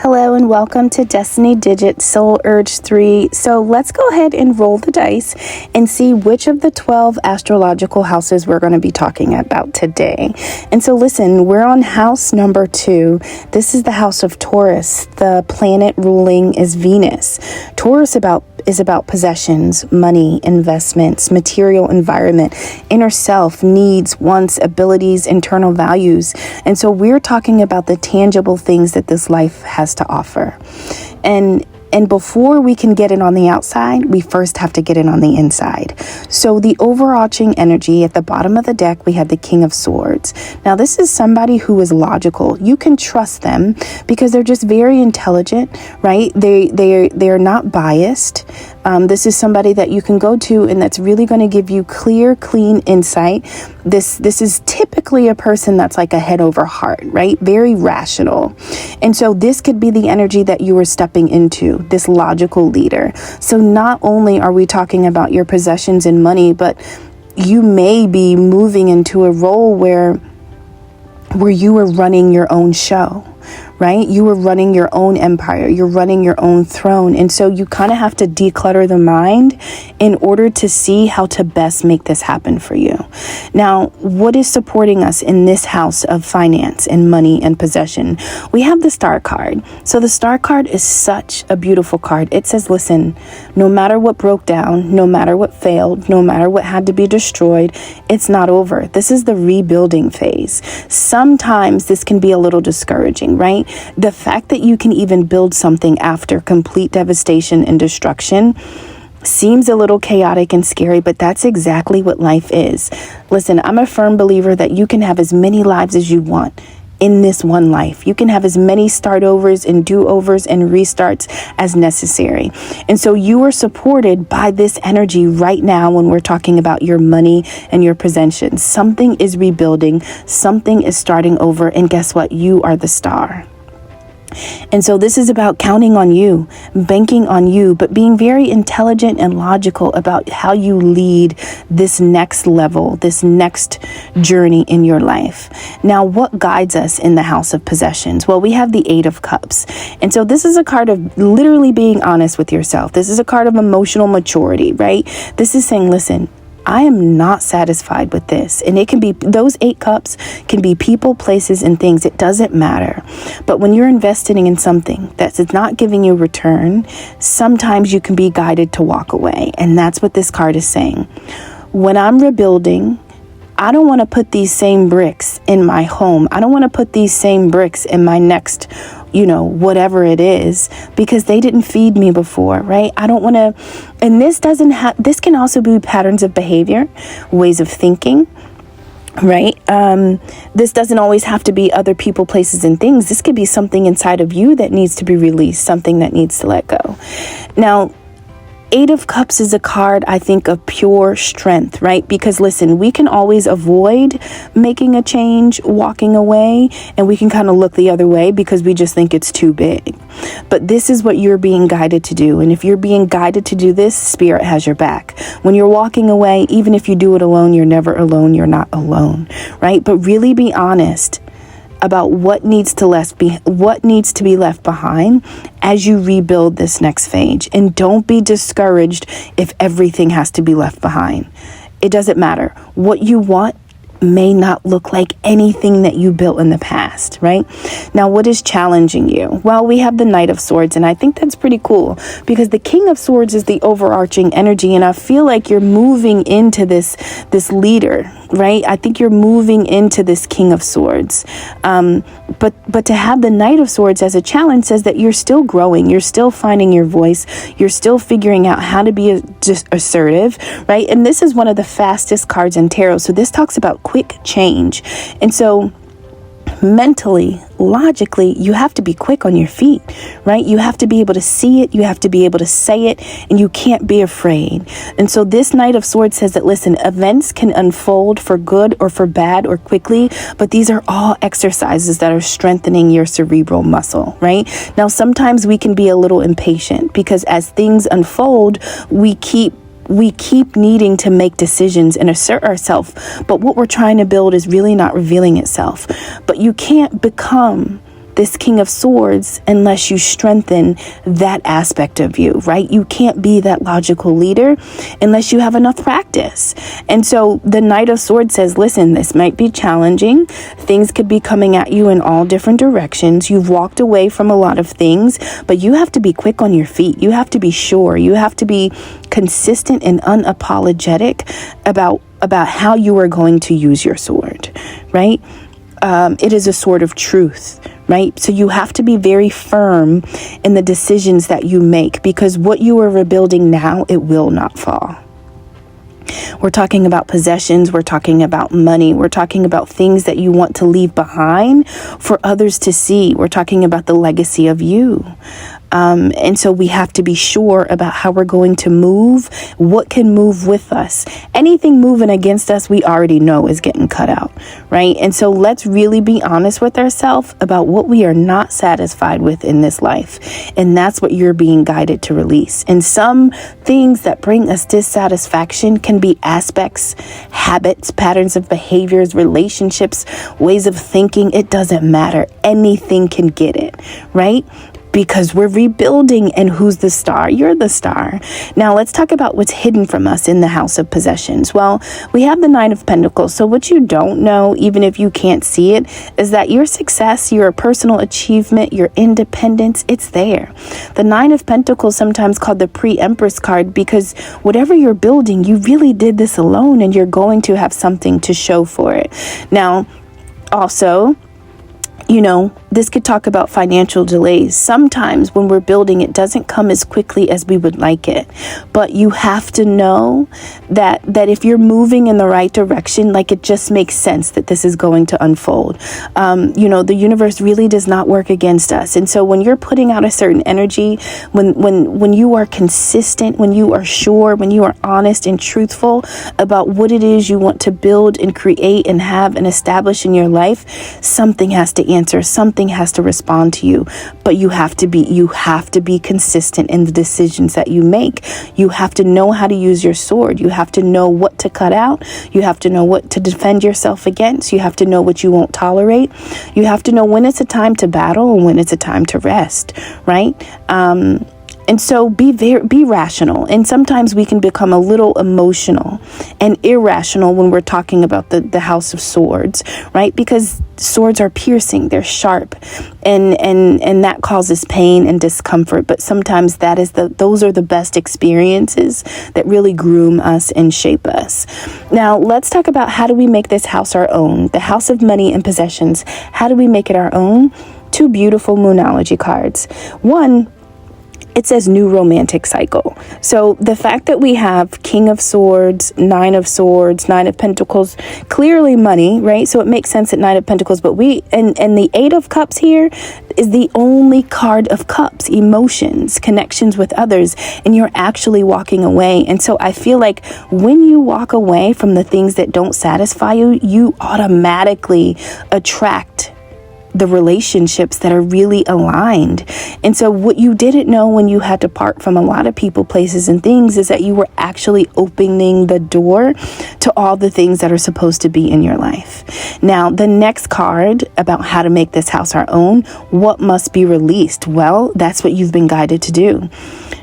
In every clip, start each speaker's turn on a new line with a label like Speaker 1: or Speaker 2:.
Speaker 1: Hello and welcome to Destiny Digit Soul Urge 3. So let's go ahead and roll the dice and see which of the 12 astrological houses we're going to be talking about today. And so listen, we're on house number 2. This is the house of Taurus. The planet ruling is Venus. Taurus is about possessions, money, investments, material environment, inner self, needs, wants, abilities, internal values. And so we're talking about the tangible things that this life has to offer. And before we can get it on the outside, we first have to get it on the inside. So the overarching energy at the bottom of the deck, we have the King of Swords. Now, this is somebody who is logical. You can trust them because they're just very intelligent, right? They're not biased. This is somebody that you can go to and that's really going to give you clear, clean insight. This is typically a person that's like a head over heart, right? Very rational. And so this could be the energy that you are stepping into, this logical leader. So not only are we talking about your possessions and money, but you may be moving into a role where you are running your own show. Right? You are running your own empire. You're running your own throne. And so you kind of have to declutter the mind in order to see how to best make this happen for you. Now, what is supporting us in this house of finance and money and possession? We have the Star card. So the Star card is such a beautiful card. It says, listen, no matter what broke down, no matter what failed, no matter what had to be destroyed, it's not over. This is the rebuilding phase. Sometimes this can be a little discouraging, right? The fact that you can even build something after complete devastation and destruction seems a little chaotic and scary, but that's exactly what life is. Listen, I'm a firm believer that you can have as many lives as you want in this one life. You can have as many start overs and do overs and restarts as necessary. And so you are supported by this energy right now when we're talking about your money and your possessions. Something is rebuilding, something is starting over, and guess what? You are the star. And so this is about counting on you, banking on you, but being very intelligent and logical about how you lead this next level, this next journey in your life. Now, what guides us in the house of possessions? Well, we have the 8 of Cups. And so this is a card of literally being honest with yourself. This is a card of emotional maturity, right? This is saying, listen, I am not satisfied with this. And it can be, those 8 cups can be people, places, and things. It doesn't matter. But when you're investing in something that's not giving you return, sometimes you can be guided to walk away. And that's what this card is saying. When I'm rebuilding, I don't want to put these same bricks in my home. I don't want to put these same bricks in my next, whatever it is, because they didn't feed me before, right? I don't want to, and this can also be patterns of behavior, ways of thinking, right? This doesn't always have to be other people, places, and things. This could be something inside of you that needs to be released, something that needs to let go. Now, 8 of Cups is a card, I think, of pure strength, right? Because listen, we can always avoid making a change, walking away, and we can kind of look the other way because we just think it's too big. But this is what you're being guided to do. And if you're being guided to do this, Spirit has your back. When you're walking away, even if you do it alone, you're never alone. You're not alone, right? But really be honest about what needs to be left behind as you rebuild this next phase. And don't be discouraged if everything has to be left behind. It doesn't matter. What you want may not look like anything that you built in the past, right? Now, what is challenging you? Well, we have the Knight of Swords, and I think that's pretty cool because the King of Swords is the overarching energy, and I feel like you're moving into this leader, right? I think you're moving into this King of Swords. But to have the Knight of Swords as a challenge says that you're still growing, you're still finding your voice, you're still figuring out how to be just assertive, right? And this is one of the fastest cards in tarot. So this talks about quick change. And so mentally, logically, you have to be quick on your feet, right? You have to be able to see it. You have to be able to say it, and you can't be afraid. And so this Knight of Swords says that, listen, events can unfold for good or for bad or quickly, but these are all exercises that are strengthening your cerebral muscle, right? Now, sometimes we can be a little impatient because as things unfold, we keep needing to make decisions and assert ourselves, but what we're trying to build is really not revealing itself. But you can't become this King of Swords unless you strengthen that aspect of you, right? You can't be that logical leader unless you have enough practice. And so the Knight of Swords says, listen, this might be challenging. Things could be coming at you in all different directions. You've walked away from a lot of things, but you have to be quick on your feet. You have to be sure. You have to be consistent and unapologetic about how you are going to use your sword, right? It is a sword of truth, right? So you have to be very firm in the decisions that you make, because what you are rebuilding now, it will not fall. We're talking about possessions. We're talking about money. We're talking about things that you want to leave behind for others to see. We're talking about the legacy of you. And so we have to be sure about how we're going to move, what can move with us. Anything moving against us, we already know is getting cut out, right? And so let's really be honest with ourselves about what we are not satisfied with in this life. And that's what you're being guided to release. And some things that bring us dissatisfaction can be aspects, habits, patterns of behaviors, relationships, ways of thinking. It doesn't matter. Anything can get it, right? Because we're rebuilding, and who's the star? You're the star. Now let's talk about what's hidden from us in the house of possessions. Well, we have the Nine of Pentacles. So what you don't know, even if you can't see it, is that your success, your personal achievement, your independence, it's there. The Nine of Pentacles, sometimes called the pre-Empress card, because whatever you're building, you really did this alone, and you're going to have something to show for it. Now, also, this could talk about financial delays. Sometimes when we're building, it doesn't come as quickly as we would like it. But you have to know that if you're moving in the right direction, like, it just makes sense that this is going to unfold. The universe really does not work against us. And so when you're putting out a certain energy, when you are consistent, when you are sure, when you are honest and truthful about what it is you want to build and create and have and establish in your life, something has to answer. Something has to respond to you. But you have to be consistent in the decisions that you make. You have to know how to use your sword. You have to know what to cut out. You have to know what to defend yourself against. You have to know what you won't tolerate. You have to know when it's a time to battle and when it's a time to rest, right? And so be rational. And sometimes we can become a little emotional and irrational when we're talking about the House of Swords, right? Because swords are piercing, they're sharp, and that causes pain and discomfort. But sometimes those are the best experiences that really groom us and shape us. Now, let's talk about, how do we make this house our own? The House of Money and Possessions. How do we make it our own? Two beautiful Moonology cards. One, it says new romantic cycle. So the fact that we have King of Swords, Nine of Swords, Nine of Pentacles, clearly money, right? So it makes sense at Nine of Pentacles, but and the Eight of Cups here is the only card of cups, emotions, connections with others, and you're actually walking away. And so I feel like when you walk away from the things that don't satisfy you, you automatically attract the relationships that are really aligned. And so what you didn't know when you had to part from a lot of people, places, and things is that you were actually opening the door to all the things that are supposed to be in your life. Now, the next card about how to make this house our own, what must be released? Well, that's what you've been guided to do.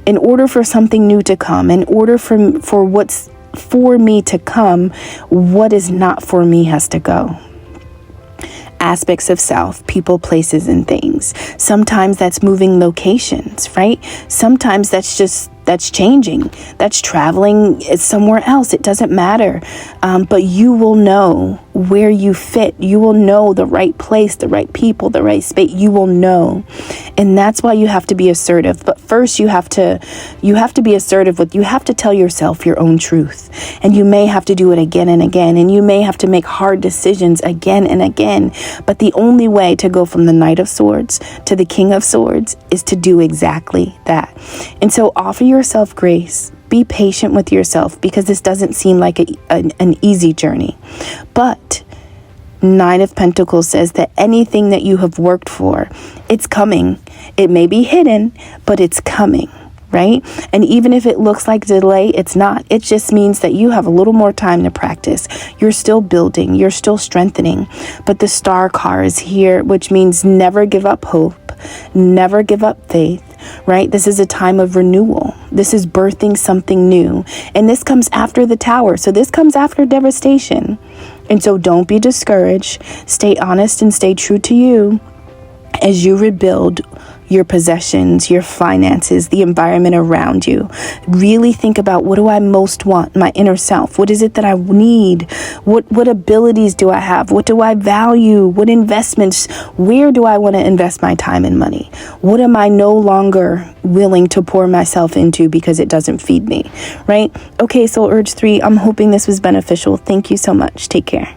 Speaker 1: In order for something new to come, in order for what's for me to come, what is not for me has to go. Aspects of self, people, places, and things. Sometimes that's moving locations, right? Sometimes that's changing. That's traveling somewhere else. It doesn't matter. But you will know where you fit. You will know the right place, the right people, the right space. You will know. And that's why you have to be assertive. But first you have to be assertive you have to tell yourself your own truth. And you may have to do it again and again. And you may have to make hard decisions again and again. But the only way to go from the Knight of Swords to the King of Swords is to do exactly that. And so offer yourself grace. Be patient with yourself, because this doesn't seem like an easy journey. But Nine of Pentacles says that anything that you have worked for, it's coming. It may be hidden, but it's coming. right? And even if it looks like delay, it's not. It just means that you have a little more time to practice. You're still building, you're still strengthening. But the star car is here, which means never give up hope, never give up faith, right? This is a time of renewal. This is birthing something new. And this comes after the tower. So this comes after devastation. And so don't be discouraged. Stay honest and stay true to you as you rebuild your possessions, your finances, the environment around you. Really think about, what do I most want? My inner self. What is it that I need? What abilities do I have? What do I value? What investments? Where do I want to invest my time and money? What am I no longer willing to pour myself into because it doesn't feed me, right? Okay, Soul Urge 3, I'm hoping this was beneficial. Thank you so much. Take care.